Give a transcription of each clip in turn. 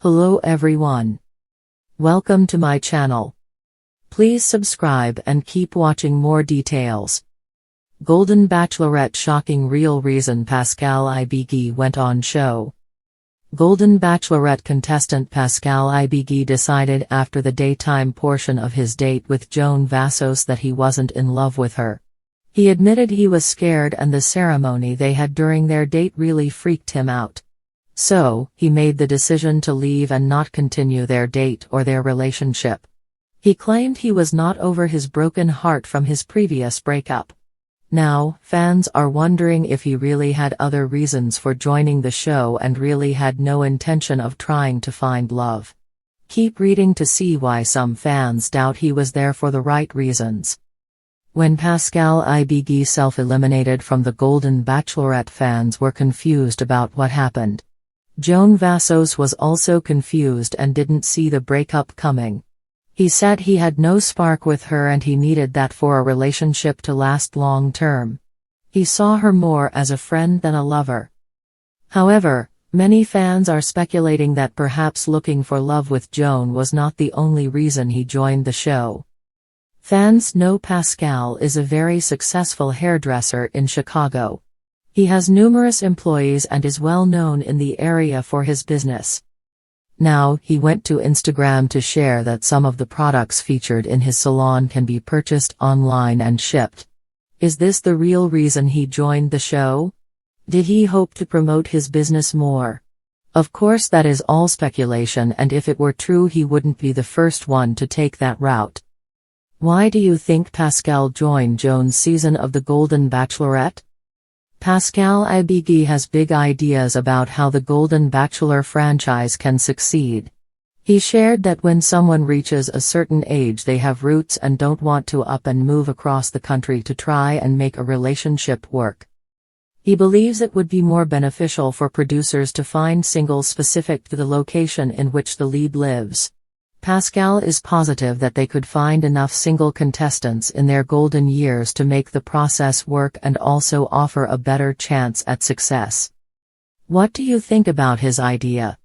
Hello everyone. Welcome to my channel. Please subscribe and keep watching more details. Golden Bachelorette shocking real reason Pascal Ibgui went on show. Golden Bachelorette contestant Pascal Ibgui decided after the daytime portion of his date with Joan Vassos that he wasn't in love with her. He admitted he was scared and the ceremony they had during their date really freaked him out. So, he made the decision to leave and not continue their date or their relationship. He claimed he was not over his broken heart from his previous breakup. Now, fans are wondering if he really had other reasons for joining the show and really had no intention of trying to find love. Keep reading to see why some fans doubt he was there for the right reasons. When Pascal Ibgui self-eliminated from the Golden Bachelorette, fans were confused about what happened. Joan Vassos was also confused and didn't see the breakup coming. He said he had no spark with her and he needed that for a relationship to last long term. He saw her more as a friend than a lover. However, many fans are speculating that perhaps looking for love with Joan was not the only reason he joined the show. Fans know Pascal is a very successful hairdresser in Chicago. He has numerous employees and is well known in the area for his business. Now, he went to Instagram to share that some of the products featured in his salon can be purchased online and shipped. Is this the real reason he joined the show? Did he hope to promote his business more? Of course, that is all speculation, and if it were true, he wouldn't be the first one to take that route. Why do you think Pascal joined Joan's season of the Golden Bachelorette? Pascal Ibgui has big ideas about how the Golden Bachelor franchise can succeed. He shared that when someone reaches a certain age, they have roots and don't want to up and move across the country to try and make a relationship work. He believes it would be more beneficial for producers to find singles specific to the location in which the lead lives. Pascal is positive that they could find enough single contestants in their golden years to make the process work and also offer a better chance at success. What do you think about his idea?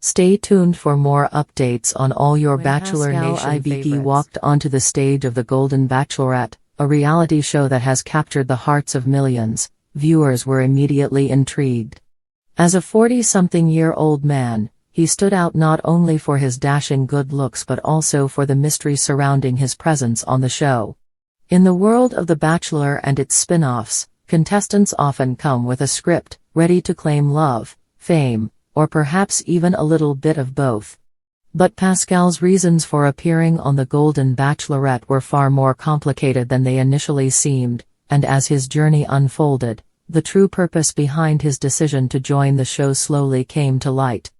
Stay tuned for more updates on all your Bachelor Nation favorites. Ibgui walked onto the stage of the Golden Bachelorette, a reality show that has captured the hearts of millions. Viewers were immediately intrigued. As a 40-something-year-old man, he stood out not only for his dashing good looks but also for the mystery surrounding his presence on the show. In the world of The Bachelor and its spin-offs, contestants often come with a script, ready to claim love, fame, or perhaps even a little bit of both. But Pascal's reasons for appearing on the Golden Bachelorette were far more complicated than they initially seemed, and as his journey unfolded, the true purpose behind his decision to join the show slowly came to light.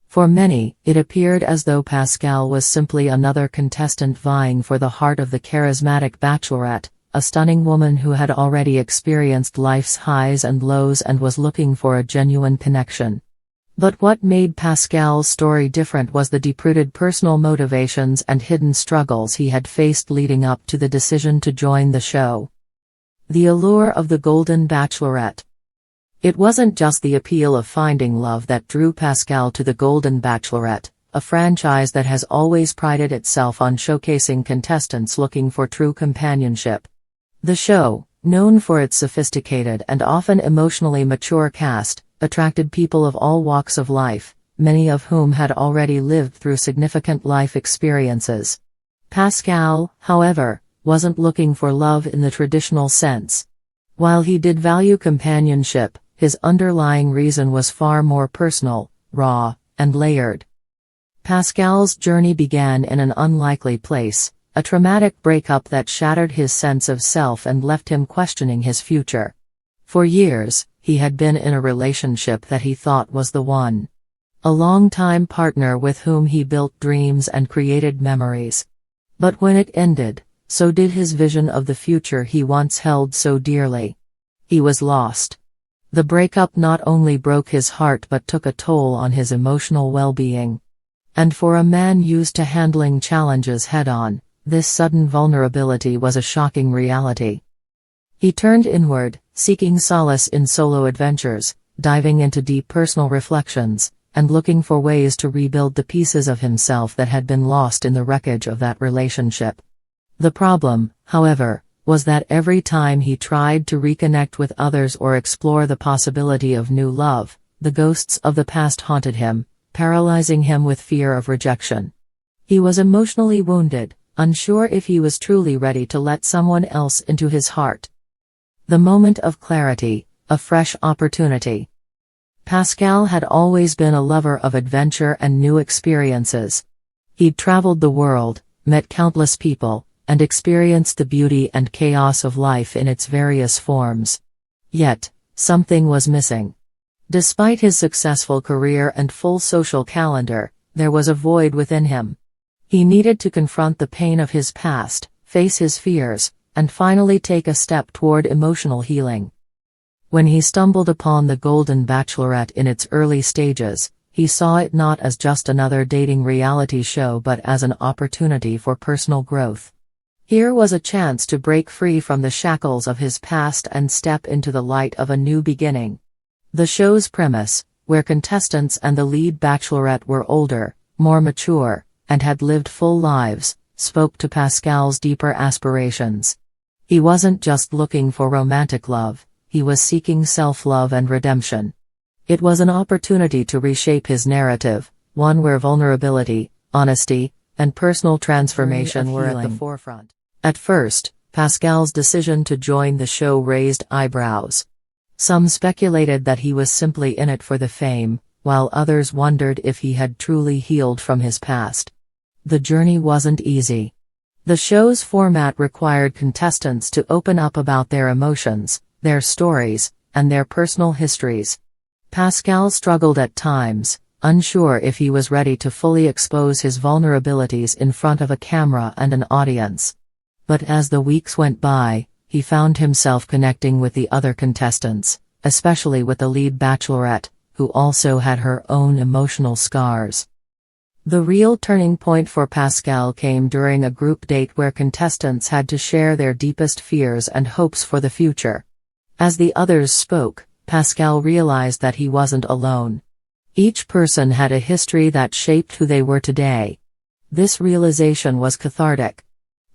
For many, it appeared as though Pascal was simply another contestant vying for the heart of the charismatic Bachelorette, a stunning woman who had already experienced life's highs and lows and was looking for a genuine connection. But what made Pascal's story different was the deep-rooted personal motivations and hidden struggles he had faced leading up to the decision to join the show. The allure of the Golden Bachelorette. It wasn't just the appeal of finding love that drew Pascal to the Golden Bachelorette, a franchise that has always prided itself on showcasing contestants looking for true companionship. The show, known for its sophisticated and often emotionally mature cast, attracted people of all walks of life, many of whom had already lived through significant life experiences. Pascal, however, wasn't looking for love in the traditional sense. While he did value companionship, his underlying reason was far more personal, raw, and layered. Pascal's journey began in an unlikely place, a traumatic breakup that shattered his sense of self and left him questioning his future. For years, he had been in a relationship that he thought was the one. A longtime partner with whom he built dreams and created memories. But when it ended, so did his vision of the future he once held so dearly. He was lost. The breakup not only broke his heart but took a toll on his emotional well-being. And for a man used to handling challenges head-on, this sudden vulnerability was a shocking reality. He turned inward, seeking solace in solo adventures, diving into deep personal reflections, and looking for ways to rebuild the pieces of himself that had been lost in the wreckage of that relationship. The problem, however, was that every time he tried to reconnect with others or explore the possibility of new love, the ghosts of the past haunted him, paralyzing him with fear of rejection. He was emotionally wounded, unsure if he was truly ready to let someone else into his heart. The moment of clarity, a fresh opportunity. Pascal had always been a lover of adventure and new experiences. He'd traveled the world, met countless people, and experienced the beauty and chaos of life in its various forms. Yet, something was missing. Despite his successful career and full social calendar, there was a void within him. He needed to confront the pain of his past, face his fears, and finally take a step toward emotional healing. When he stumbled upon The Golden Bachelorette in its early stages, he saw it not as just another dating reality show but as an opportunity for personal growth. Here was a chance to break free from the shackles of his past and step into the light of a new beginning. The show's premise, where contestants and the lead bachelorette were older, more mature, and had lived full lives, spoke to Pascal's deeper aspirations. He wasn't just looking for romantic love, he was seeking self-love and redemption. It was an opportunity to reshape his narrative, one where vulnerability, honesty, and personal transformation were at the forefront. At first, Pascal's decision to join the show raised eyebrows. Some speculated that he was simply in it for the fame, while others wondered if he had truly healed from his past. The journey wasn't easy. The show's format required contestants to open up about their emotions, their stories, and their personal histories. Pascal struggled at times, unsure if he was ready to fully expose his vulnerabilities in front of a camera and an audience. But as the weeks went by, he found himself connecting with the other contestants, especially with the lead bachelorette, who also had her own emotional scars. The real turning point for Pascal came during a group date where contestants had to share their deepest fears and hopes for the future. As the others spoke, Pascal realized that he wasn't alone. Each person had a history that shaped who they were today. This realization was cathartic.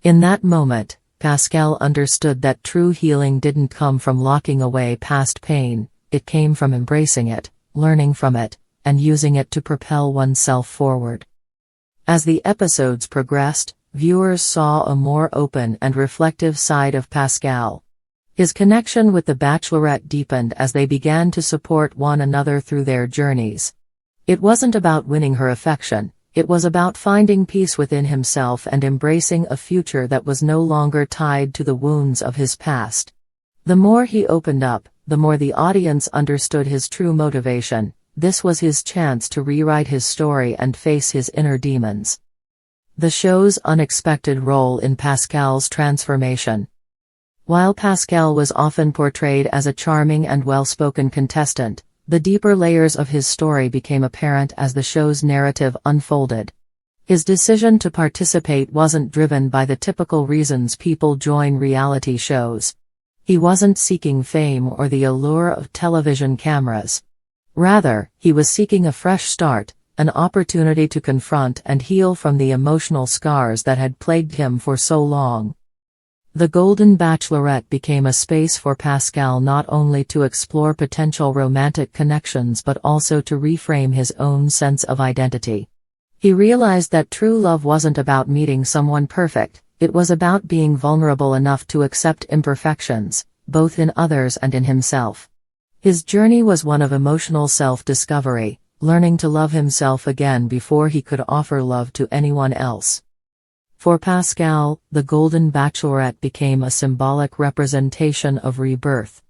In that moment, Pascal understood that true healing didn't come from locking away past pain, it came from embracing it, learning from it, and using it to propel oneself forward. As the episodes progressed, viewers saw a more open and reflective side of Pascal. His connection with the Bachelorette deepened as they began to support one another through their journeys. It wasn't about winning her affection, it was about finding peace within himself and embracing a future that was no longer tied to the wounds of his past. The more he opened up, the more the audience understood his true motivation. This was his chance to rewrite his story and face his inner demons. The show's unexpected role in Pascal's transformation. While Pascal was often portrayed as a charming and well-spoken contestant, the deeper layers of his story became apparent as the show's narrative unfolded. His decision to participate wasn't driven by the typical reasons people join reality shows. He wasn't seeking fame or the allure of television cameras. Rather, he was seeking a fresh start, an opportunity to confront and heal from the emotional scars that had plagued him for so long. The Golden Bachelorette became a space for Pascal not only to explore potential romantic connections but also to reframe his own sense of identity. He realized that true love wasn't about meeting someone perfect, it was about being vulnerable enough to accept imperfections, both in others and in himself. His journey was one of emotional self-discovery, learning to love himself again before he could offer love to anyone else. For Pascal, the Golden Bachelorette became a symbolic representation of rebirth.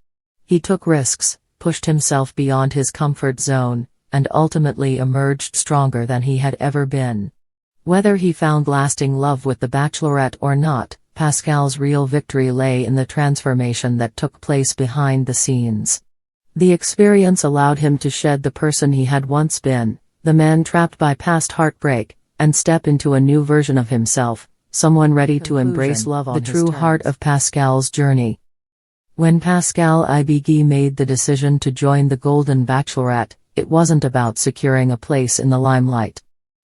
He took risks, pushed himself beyond his comfort zone, and ultimately emerged stronger than he had ever been. Whether he found lasting love with the Bachelorette or not, Pascal's real victory lay in the transformation that took place behind the scenes. The experience allowed him to shed the person he had once been, the man trapped by past heartbreak, and step into a new version of himself, someone ready to embrace love on the true heart of Pascal's journey. When Pascal Ibgui made the decision to join the Golden Bachelorette, It wasn't about securing a place in the limelight.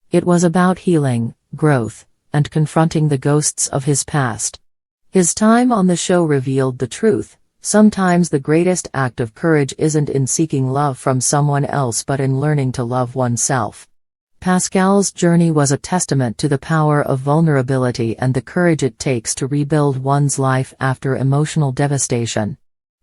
It was about healing, growth, and confronting the ghosts of his past. His time on the show revealed the truth. Sometimes the greatest act of courage isn't in seeking love from someone else but in learning to love oneself. Pascal's journey was a testament to the power of vulnerability and the courage it takes to rebuild one's life after emotional devastation.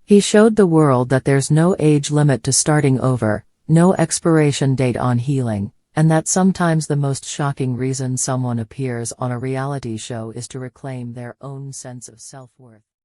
He showed the world that there's no age limit to starting over, no expiration date on healing, and that sometimes the most shocking reason someone appears on a reality show is to reclaim their own sense of self-worth.